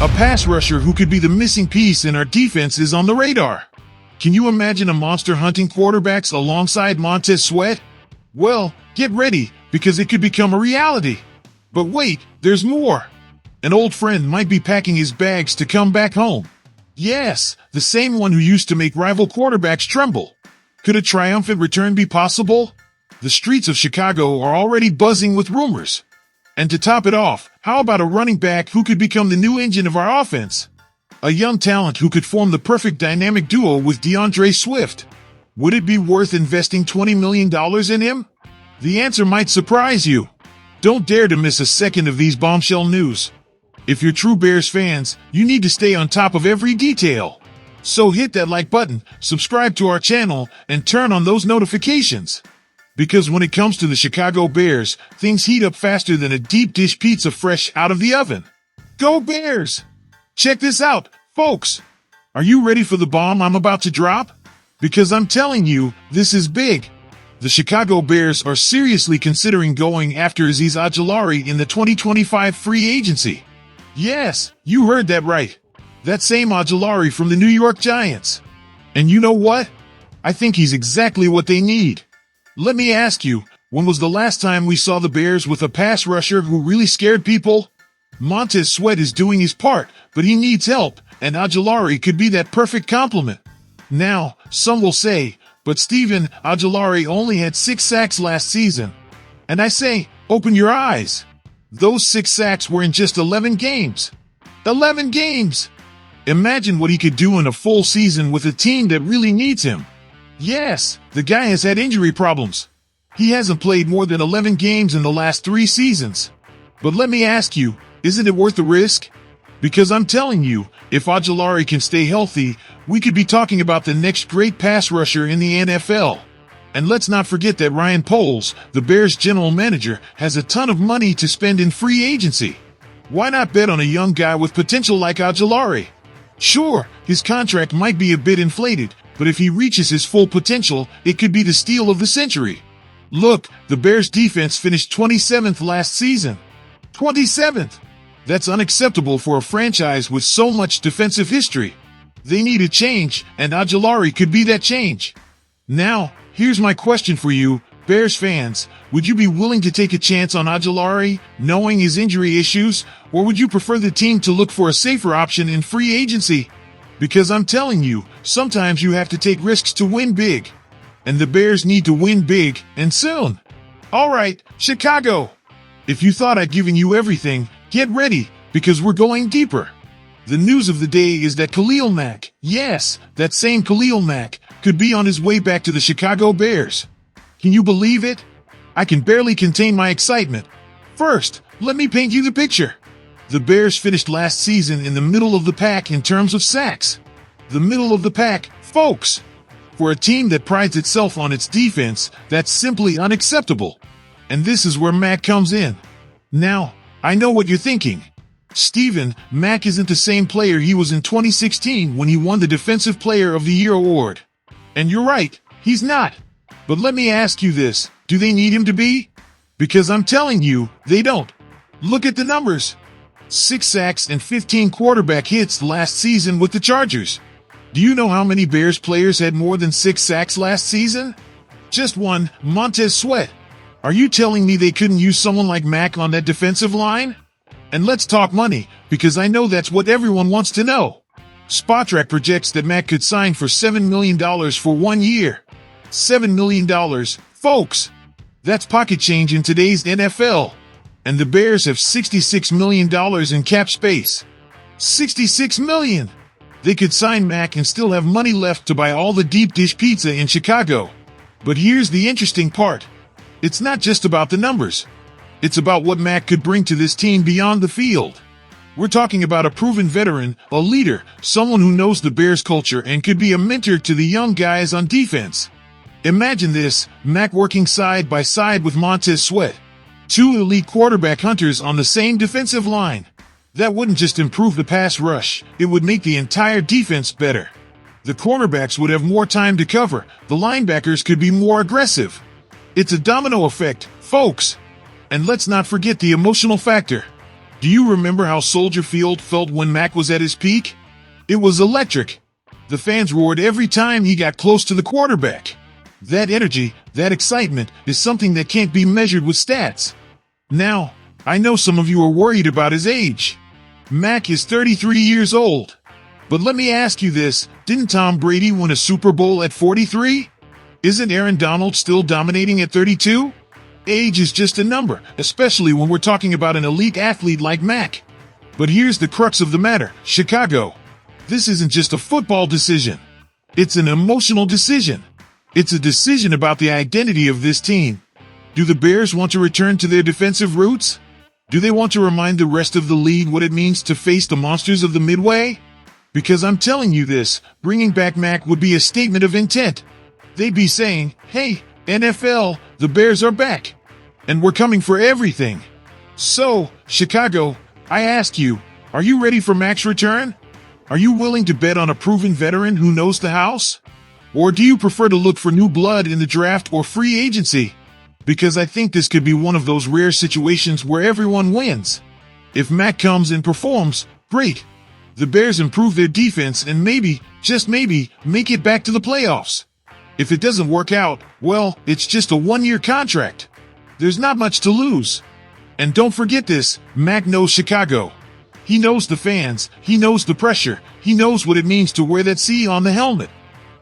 A pass rusher who could be the missing piece in our defense is on the radar. Can you imagine a monster hunting quarterbacks alongside Montez Sweat? Well, get ready, because it could become a reality. But wait, there's more. An old friend might be packing his bags to come back home. Yes, the same one who used to make rival quarterbacks tremble. Could a triumphant return be possible? The streets of Chicago are already buzzing with rumors. And to top it off, how about a running back who could become the new engine of our offense? A young talent who could form the perfect dynamic duo with DeAndre Swift. Would it be worth investing $20 million in him? The answer might surprise you. Don't dare to miss a second of these bombshell news. If you're true Bears fans, you need to stay on top of every detail. So hit that like button, subscribe to our channel, and turn on those notifications. Because when it comes to the Chicago Bears, things heat up faster than a deep dish pizza fresh out of the oven. Go Bears! Check this out, folks! Are you ready for the bomb I'm about to drop? Because I'm telling you, this is big. The Chicago Bears are seriously considering going after Azeez Ojulari in the 2025 free agency. Yes, you heard that right. That same Ojulari from the New York Giants. And you know what? I think he's exactly what they need. Let me ask you, when was the last time we saw the Bears with a pass rusher who really scared people? Montez Sweat is doing his part, but he needs help, and Ojulari could be that perfect complement. Now, some will say, but Steven, Ojulari only had 6 sacks last season. And I say, open your eyes. Those 6 sacks were in just 11 games. 11 games! Imagine what he could do in a full season with a team that really needs him. Yes, the guy has had injury problems. He hasn't played more than 11 games in the last 3 seasons. But let me ask you, isn't it worth the risk? Because I'm telling you, if Ojulari can stay healthy, we could be talking about the next great pass rusher in the NFL. And let's not forget that Ryan Poles, the Bears general manager, has a ton of money to spend in free agency. Why not bet on a young guy with potential like Ojulari? Sure, his contract might be a bit inflated, but if he reaches his full potential, it could be the steal of the century. Look, the Bears defense finished 27th last season. 27th! That's unacceptable for a franchise with so much defensive history. They need a change, and Ojulari could be that change. Now, here's my question for you, Bears fans. Would you be willing to take a chance on Ojulari, knowing his injury issues, or would you prefer the team to look for a safer option in free agency? Because I'm telling you, sometimes you have to take risks to win big. And the Bears need to win big, and soon. Alright, Chicago! If you thought I'd given you everything, get ready, because we're going deeper. The news of the day is that Khalil Mack, yes, that same Khalil Mack, could be on his way back to the Chicago Bears. Can you believe it? I can barely contain my excitement. First, let me paint you the picture. The Bears finished last season in the middle of the pack in terms of sacks. The middle of the pack, folks. For a team that prides itself on its defense, that's simply unacceptable. And this is where Mack comes in. Now, I know what you're thinking. Steven, Mack isn't the same player he was in 2016 when he won the Defensive Player of the Year award. And you're right, he's not. But let me ask you this, do they need him to be? Because I'm telling you, they don't. Look at the numbers. 6 sacks and 15 quarterback hits last season with the Chargers. Do you know how many Bears players had more than 6 sacks last season? Just one, Montez Sweat. Are you telling me they couldn't use someone like Mack on that defensive line? And let's talk money, because I know that's what everyone wants to know. Spotrac projects that Mack could sign for $7 million for 1 year. $7 million, folks. That's pocket change in today's NFL. And the Bears have $66 million in cap space. $66 million! They could sign Mack and still have money left to buy all the deep dish pizza in Chicago. But here's the interesting part. It's not just about the numbers. It's about what Mack could bring to this team beyond the field. We're talking about a proven veteran, a leader, someone who knows the Bears culture and could be a mentor to the young guys on defense. Imagine this, Mack working side by side with Montez Sweat. 2 elite quarterback hunters on the same defensive line. That wouldn't just improve the pass rush, it would make the entire defense better. The cornerbacks would have more time to cover, the linebackers could be more aggressive. It's a domino effect, folks. And let's not forget the emotional factor. Do you remember how Soldier Field felt when Mack was at his peak? It was electric. The fans roared every time he got close to the quarterback. That energy, that excitement, is something that can't be measured with stats. Now, I know some of you are worried about his age. Mack is 33 years old. But let me ask you this, didn't Tom Brady win a Super Bowl at 43? Isn't Aaron Donald still dominating at 32? Age is just a number, especially when we're talking about an elite athlete like Mack. But here's the crux of the matter, Chicago. This isn't just a football decision. It's an emotional decision. It's a decision about the identity of this team. Do the Bears want to return to their defensive roots? Do they want to remind the rest of the league what it means to face the monsters of the Midway? Because I'm telling you this, bringing back Mack would be a statement of intent. They'd be saying, hey, NFL, the Bears are back. And we're coming for everything. So, Chicago, I ask you, are you ready for Mack's return? Are you willing to bet on a proven veteran who knows the house? Or do you prefer to look for new blood in the draft or free agency? Because I think this could be one of those rare situations where everyone wins. If Mack comes and performs, great. The Bears improve their defense and maybe, just maybe, make it back to the playoffs. If it doesn't work out, well, it's just a one-year contract. There's not much to lose. And don't forget this, Mack knows Chicago. He knows the fans, he knows the pressure, he knows what it means to wear that C on the helmet.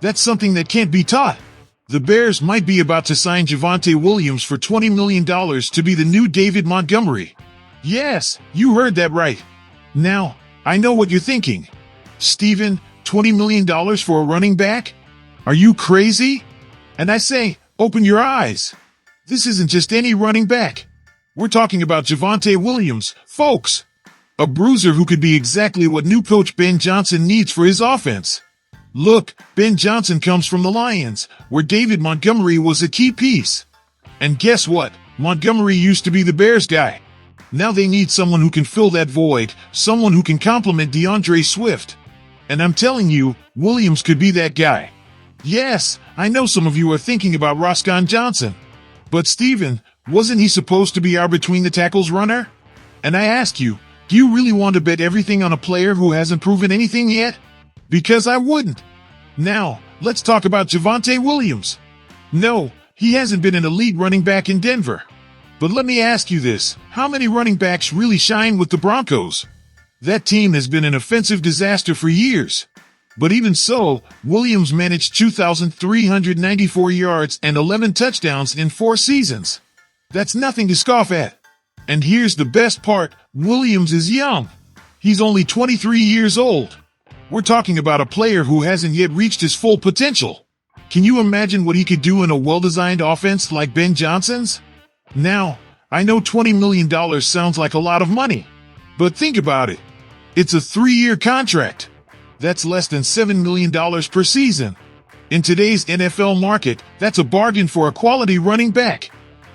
That's something that can't be taught. The Bears might be about to sign Javonte Williams for $20 million to be the new David Montgomery. Yes, you heard that right. Now, I know what you're thinking. Steven, $20 million for a running back? Are you crazy? And I say, open your eyes. This isn't just any running back. We're talking about Javonte Williams, folks. A bruiser who could be exactly what new coach Ben Johnson needs for his offense. Look, Ben Johnson comes from the Lions, where David Montgomery was a key piece. And guess what? Montgomery used to be the Bears guy. Now they need someone who can fill that void, someone who can complement DeAndre Swift. And I'm telling you, Williams could be that guy. Yes, I know some of you are thinking about Roscoe Johnson. But Steven, wasn't he supposed to be our between-the-tackles runner? And I ask you, do you really want to bet everything on a player who hasn't proven anything yet? Because I wouldn't. Now, let's talk about Javonte Williams. No, he hasn't been an elite running back in Denver. But let me ask you this, how many running backs really shine with the Broncos? That team has been an offensive disaster for years. But even so, Williams managed 2,394 yards and 11 touchdowns in 4 seasons. That's nothing to scoff at. And here's the best part, Williams is young. He's only 23 years old. We're talking about a player who hasn't yet reached his full potential. Can you imagine what he could do in a well-designed offense like Ben Johnson's? Now, I know $20 million sounds like a lot of money. But think about it. It's a 3-year contract. That's less than $7 million per season. In today's NFL market, that's a bargain for a quality running back.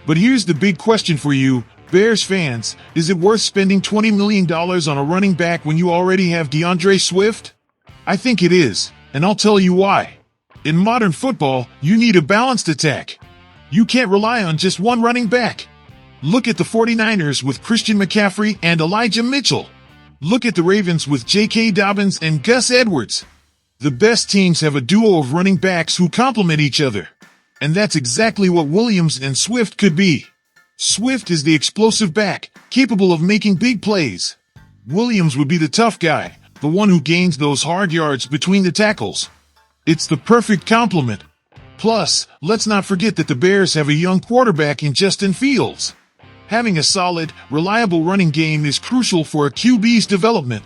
But here's the big question for you, Bears fans. Is it worth spending $20 million on a running back when you already have DeAndre Swift? I think it is, and I'll tell you why. In modern football, you need a balanced attack. You can't rely on just one running back. Look at the 49ers with Christian McCaffrey and Elijah Mitchell. Look at the Ravens with J.K. Dobbins and Gus Edwards. The best teams have a duo of running backs who complement each other. And that's exactly what Williams and Swift could be. Swift is the explosive back, capable of making big plays. Williams would be the tough guy, the one who gains those hard yards between the tackles. It's the perfect complement. Plus, let's not forget that the Bears have a young quarterback in Justin Fields. Having a solid, reliable running game is crucial for a QB's development.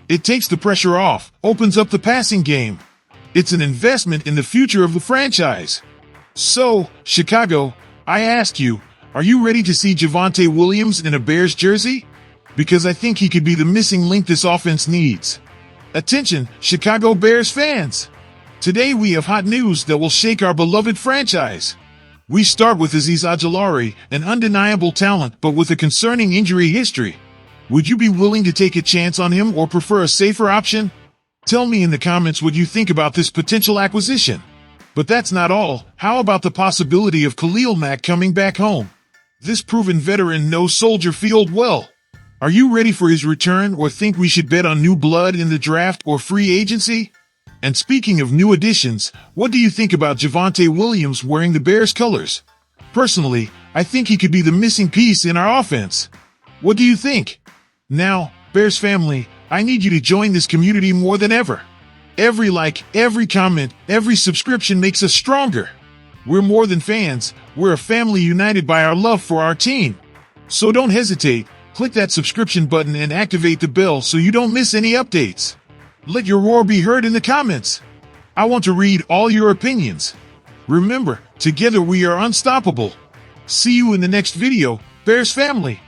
It takes the pressure off, opens up the passing game. It's an investment in the future of the franchise. So, Chicago, I ask you, are you ready to see Javonte Williams in a Bears jersey? Because I think he could be the missing link this offense needs. Attention, Chicago Bears fans! Today we have hot news that will shake our beloved franchise. We start with Azeez Ojulari, an undeniable talent but with a concerning injury history. Would you be willing to take a chance on him or prefer a safer option? Tell me in the comments what you think about this potential acquisition. But that's not all. How about the possibility of Khalil Mack coming back home? This proven veteran knows Soldier Field well. Are you ready for his return or think we should bet on new blood in the draft or free agency? And speaking of new additions, what do you think about Javonte Williams wearing the Bears colors? Personally, I think he could be the missing piece in our offense. What do you think? Now, Bears family, I need you to join this community more than ever. Every like, every comment, every subscription makes us stronger. We're more than fans, we're a family united by our love for our team. So don't hesitate, click that subscription button and activate the bell so you don't miss any updates. Let your roar be heard in the comments. I want to read all your opinions. Remember, together we are unstoppable. See you in the next video, Bears family.